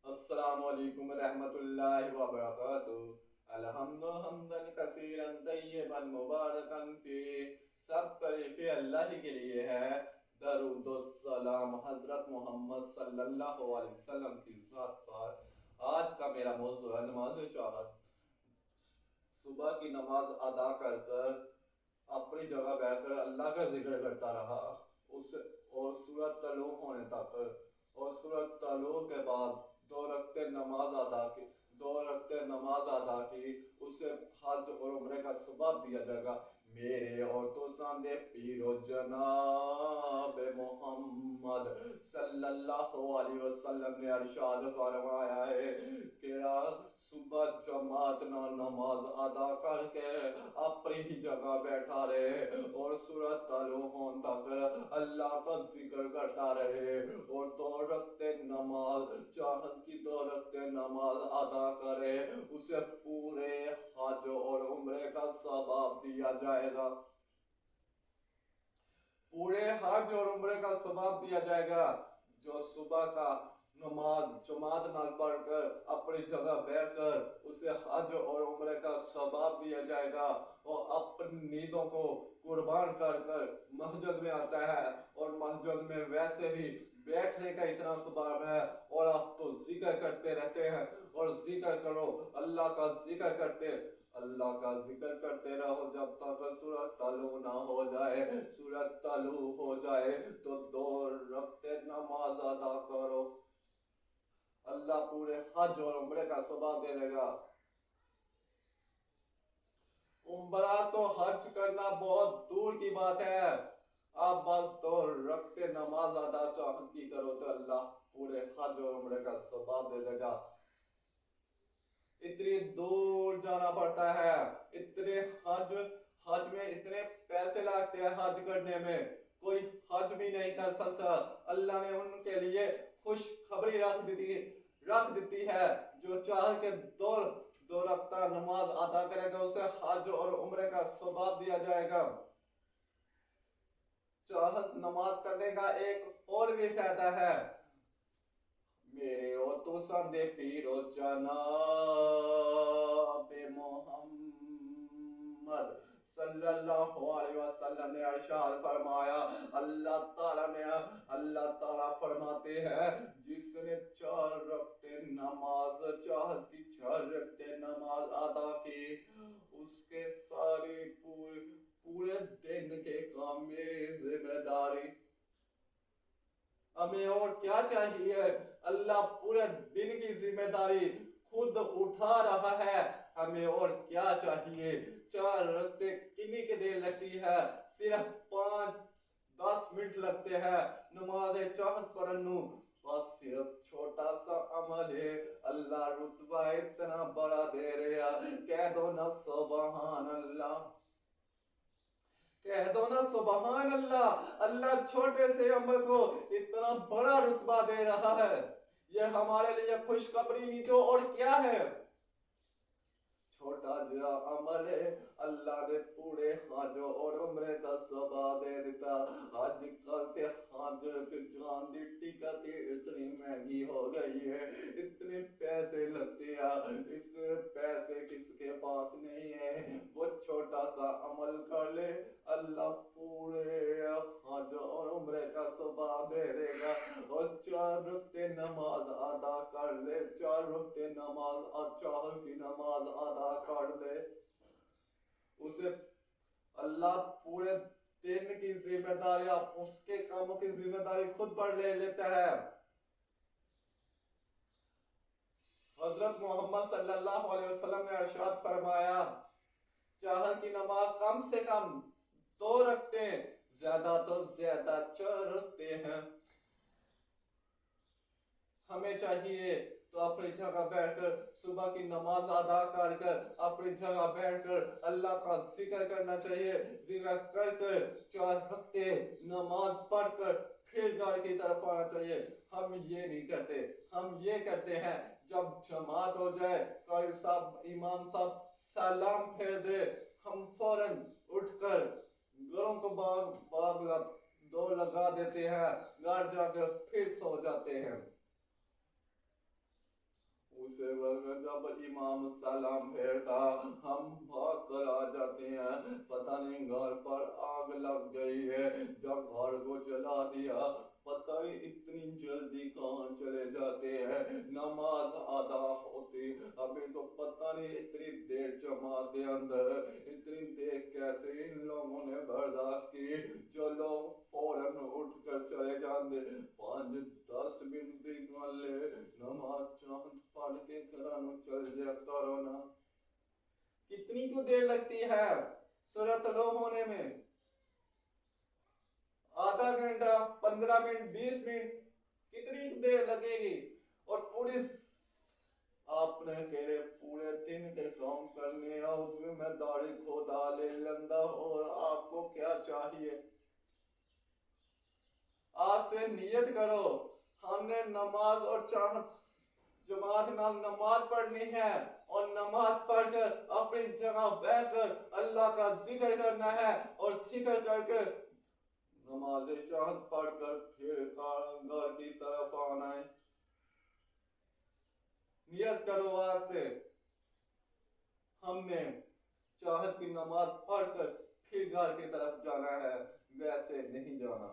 السلام علیکم ورحمۃ اللہ وبرکاتہ۔ الحمد حمدا کثیرا طیبا مبارکا فی، سب تعریفیں اللہ ہی کے لیے ہے۔ درود و سلام حضرت محمد صلی اللہ علیہ وسلم کی ذات پر۔ آج کا میرا موضوع ہے نماز چاہت۔ صبح کی نماز ادا کر کر اپنی جگہ بیٹھ کر اللہ کا ذکر کرتا رہا اس اور سورت طلوع ہونے تک، اور سورت طلوع کے بعد دو رکعتیں نماز ادا کی، اسے حج اور عمرے کا ثواب دیا جائے گا۔ میرے اور تو ساندے پیرو جناب محمد صلی اللہ علیہ وسلم نے ارشاد فرمایا ہے کہ صبح جماعت نہ نماز ادا کر کے اپنی ہی جگہ بیٹھا رہے اور سورت طلوع ہونے تک اللہ کا ذکر کرتا رہے، اور دو رکعتیں نماز چاہت کی دو رکعتیں نماز ادا کرے، اسے پورے حج اور عمرے کا ثواب دیا جائے گا۔ پورے حج اور عمرے کا ثواب دیا جائے گا۔ جو صبح کا نماز جماعت نال پڑھ کر اپنی جگہ بیٹھ کر اسے حج اور عمرے کا ثواب دیا جائے گا، اور اپنی نیندوں کو قربان کر کر مسجد میں آتا ہے، اور مسجد میں ویسے بھی بیٹھنے کا اتنا ثواب ہے، اور آپ تو ذکر کرتے رہتے ہیں، اور ذکر کرو، اللہ کا ذکر کرتے رہو جب تک سورت طلوع نہ ہو جائے۔ سورت طلوع ہو جائے تو دو رکعتیں نماز ادا کرو، اللہ پورے حج اور عمرے کا ثواب دے دے گا۔ عمرہ تو حج کرنا بہت دور کی بات ہے، آپ بس دو رکعتیں نماز ادا چاہت کی کرو تو اللہ پورے حج اور عمرے کا ثواب دے دے گا۔ اتنی دور جانا پڑتا ہے، اتنے حج میں اتنے پیسے لگتے ہیں، حج کرنے میں کوئی حج بھی نہیں کر سکتا۔ اللہ نے ان کے لیے خوشخبری رکھ دیتی ہے، جو چاہ کے دو رکعتیں نماز ادا کرے گا اسے حج اور عمرے کا ثواب دیا جائے گا۔ چاہت نماز کرنے کا ایک اور بھی فائدہ ہے، میرے اور تو ساندے پیرو جناب محمد صلی اللہ علیہ وسلم نے ارشاد فرمایا، اللہ تعالیٰ فرماتے ہیں جس نے 4 رکعتیں نماز چاہت کی 4 رکعتیں نماز ادا کی، اس کے سارے پورے دن کے کام میں ذمہ داری۔ ہمیں اور کیا چاہیے؟ اللہ پورے دن کی ذمہ داری خود اٹھا رہا ہے، ہمیں اور کیا چاہیے؟ 4 رکعتیں کنی کے دیر لگتی ہے، صرف 5-10 منٹ لگتے ہیں نماز چاہت پڑھنو، بس صرف چھوٹا سا عمل ہے، اللہ رتبہ اتنا بڑا دے رہا۔ کہہ دو نا سبحان اللہ، کہہ دو نا سبحان اللہ، اللہ چھوٹے سے عمل کو اتنا بڑا رتبہ دے رہا ہے، یہ ہمارے لیے خوشخبری نہیں تو اور کیا ہے؟ چھوٹا جا عمل ہے، اللہ نے پورے حج اور عمرے کا ثواب دے دیتا۔ آج کل کے حج کی جان دی ٹکٹ اتنی مہنگی ہو گئی ہے، اتنے پیسے لگتے ہیں، اس پیسے کس کے پاس نہیں ہے، وہ چھوٹا سا عمل کر لے، اللہ پورے حج اور عمرے کا ثواب دے دے گا۔ اور 4 رکعتیں نماز ادا کر لے، 4 رکعتیں نماز چاہت کی نماز ادا کر لے، اسے اللہ پورے دن کی ذمہ داری، اس کے کاموں کی ذمہ داری خود پر لے لیتا ہے۔ حضرت محمد صلی اللہ علیہ وسلم نے ارشاد فرمایا، چاہت کی نماز کم سے کم 2 رکعتیں، زیادہ تو زیادہ 4 رکعتیں ہیں۔ ہمیں چاہیے تو اپنی جگہ بیٹھ کر صبح کی نماز ادا کر کر اپنی جگہ بیٹھ کر اللہ کا ذکر کرنا چاہیے، ذکر کر کر 4 رکعتیں نماز پڑھ کر پھر گھر کی طرف آنا چاہیے۔ ہم یہ نہیں کرتے، ہم یہ کرتے ہیں جب جماعت ہو جائے، قاری صاحب امام صاحب سلام پھیر دے، ہم فوراً اٹھ کر گھروں کو باغ دو لگا دیتے ہیں، گھر جا کر پھر سو جاتے ہیں۔ دوسرے وقت میں جب امام سلام پھیرتا ہم بھاگ کر آ جاتے ہیں، پتہ نہیں گھر پر آگ لگ گئی ہے، جب گھر کو جلا دیا پتہ نہیں اتنی جلدی کہاں چلے جاتے ہیں، نماز ادا ہوتی ابھی تو پتہ نہیں اتنی دیر جماعت کے اندر اتنی دیر کیسے ان لوگوں نے برداشت کی، جو لوگ فوراً اٹھ کر چلے جاندے 5-10 منٹ نکال لے نماز چاند پڑھ کے گھرانو چل جاتا رونا۔ کتنی کیوں دیر لگتی ہے سورۃ طلوع ہونے میں؟ آدھا گھنٹہ، 15 منٹ، 20 منٹ، کتنی دیر لگے گی؟ اور پوری آپ نے کہے پورے دن کے کام کرنے اور ذمہ داری کو ڈالے لندہ، اور آپ کو کیا چاہیے؟ آج سے نیت کرو ہم نے نماز اور جماعت میں نماز پڑھنی ہے، اور نماز پڑھ کر اپنی جگہ بیٹھ کر اللہ کا ذکر کرنا ہے، اور ذکر کر کے نماز چاہت پڑھ کر پھر گھر کی طرف آنا ہے۔ نیت کرو آج سے ہم نے چاہت کی نماز پڑھ کر پھر گھر کی طرف جانا ہے، ویسے نہیں جانا۔